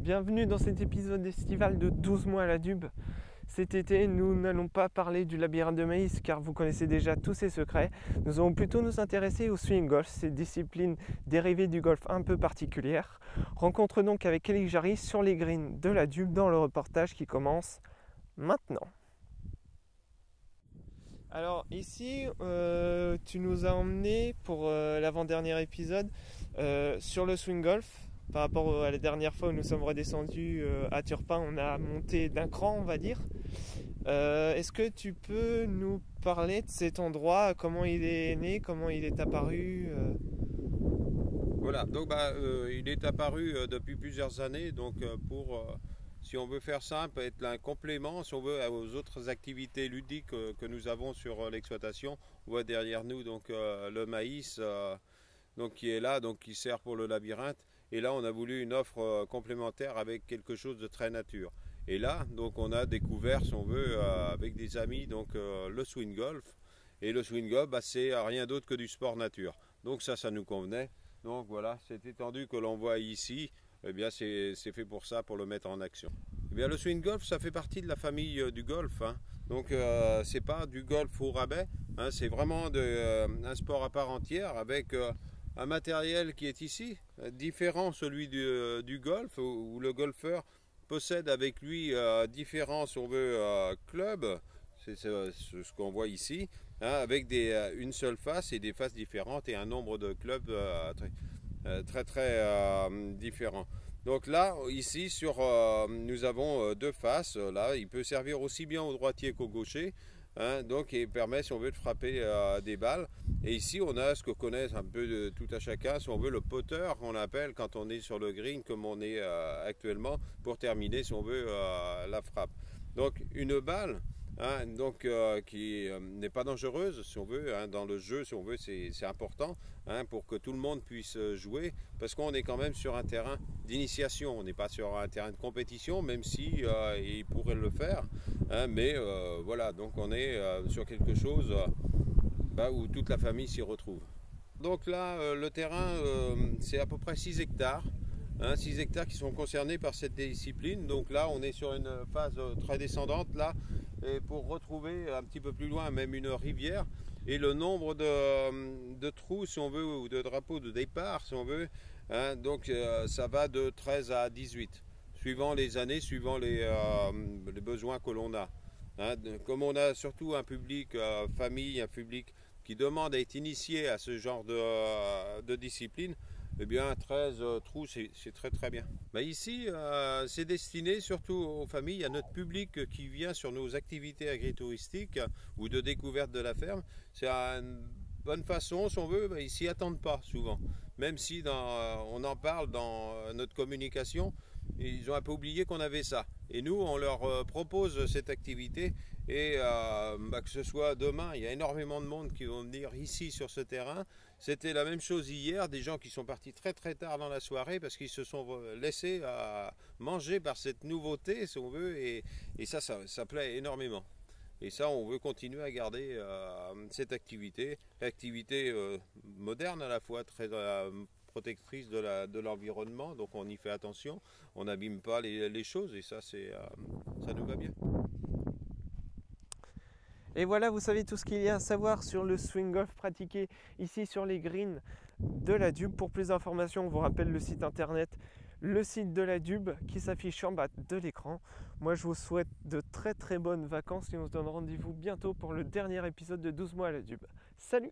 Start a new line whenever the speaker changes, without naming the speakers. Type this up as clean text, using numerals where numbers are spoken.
Bienvenue dans cet épisode estival de 12 mois à la Dube. Cet été, nous n'allons pas parler du labyrinthe de maïs car vous connaissez déjà tous ses secrets. Nous allons plutôt nous intéresser au swing golf, cette discipline dérivée du golf un peu particulière. Rencontre donc avec Éric Jarry sur les greens de la Dube dans le reportage qui commence maintenant. Alors ici, tu nous as emmené pour l'avant-dernier épisode sur le swing golf. Par rapport à la dernière fois où nous sommes redescendus à Turpin, on a monté d'un cran, on va dire. Est-ce que tu peux nous parler de cet endroit, comment il est né, comment il est apparu
Voilà, donc il est apparu depuis plusieurs années, donc si on veut faire simple, être un complément, si on veut, aux autres activités ludiques que nous avons sur l'exploitation. On voit derrière nous donc le maïs donc, qui est là, donc qui sert pour le labyrinthe. Et là, on a voulu une offre complémentaire avec quelque chose de très nature. Et là, donc on a découvert, si on veut, avec des amis, donc le swing golf. Et le swing golf, c'est rien d'autre que du sport nature. Donc ça nous convenait. Donc voilà, cette étendue que l'on voit ici, eh bien c'est fait pour ça, pour le mettre en action. Eh bien le swing golf, ça fait partie de la famille du golf. Donc c'est pas du golf au rabais, c'est vraiment un sport à part entière avec un matériel qui est ici, différent celui du golf, où le golfeur possède avec lui différents, si on veut, clubs. C'est ce qu'on voit ici, avec une seule face et des faces différentes et un nombre de clubs très différents. Donc là, ici, nous avons deux faces. Là, il peut servir aussi bien au droitier qu'au gaucher. Donc il permet, si on veut, de frapper des balles. Et ici, on a ce que connaissent un peu de tout à chacun, si on veut, le putter qu'on appelle quand on est sur le green, comme on est actuellement, pour terminer, si on veut, la frappe. Donc une balle, qui n'est pas dangereuse, si on veut, dans le jeu, si on veut, c'est important, pour que tout le monde puisse jouer, parce qu'on est quand même sur un terrain d'initiation, on n'est pas sur un terrain de compétition, même si il pourrait le faire, mais voilà, donc on est sur quelque chose où toute la famille s'y retrouve. Donc là, le terrain, c'est à peu près 6 hectares. 6 hectares qui sont concernés par cette discipline. Donc là, on est sur une phase très descendante là, et pour retrouver un petit peu plus loin même une rivière. Et le nombre de trous, si on veut, ou de drapeaux de départ, si on veut, donc ça va de 13 à 18, suivant les années, suivant les besoins que l'on a. Comme on a surtout un public famille, un public qui demande à être initié à ce genre de discipline, eh bien 13 trous, c'est très bien. Ici, c'est destiné surtout aux familles, à notre public qui vient sur nos activités agritouristiques ou de découverte de la ferme. C'est une bonne façon, si on veut, ils s'y attendent pas souvent. Même si on en parle dans notre communication, ils ont un peu oublié qu'on avait ça. Et nous, on leur propose cette activité et que ce soit demain, il y a énormément de monde qui vont venir ici sur ce terrain. C'était la même chose hier, des gens qui sont partis très tard dans la soirée parce qu'ils se sont laissés manger par cette nouveauté, si on veut, et ça plaît énormément. Et ça, on veut continuer à garder cette activité moderne à la fois, très protectrice de l'environnement, donc on y fait attention, on n'abîme pas les choses et ça nous va bien.
Et voilà, vous savez tout ce qu'il y a à savoir sur le swing golf pratiqué ici sur les greens de la Dube. Pour plus d'informations, on vous rappelle le site internet, le site de la Dube qui s'affiche en bas de l'écran. Moi, je vous souhaite de très bonnes vacances et on se donne rendez-vous bientôt pour le dernier épisode de 12 mois à la Dube. Salut!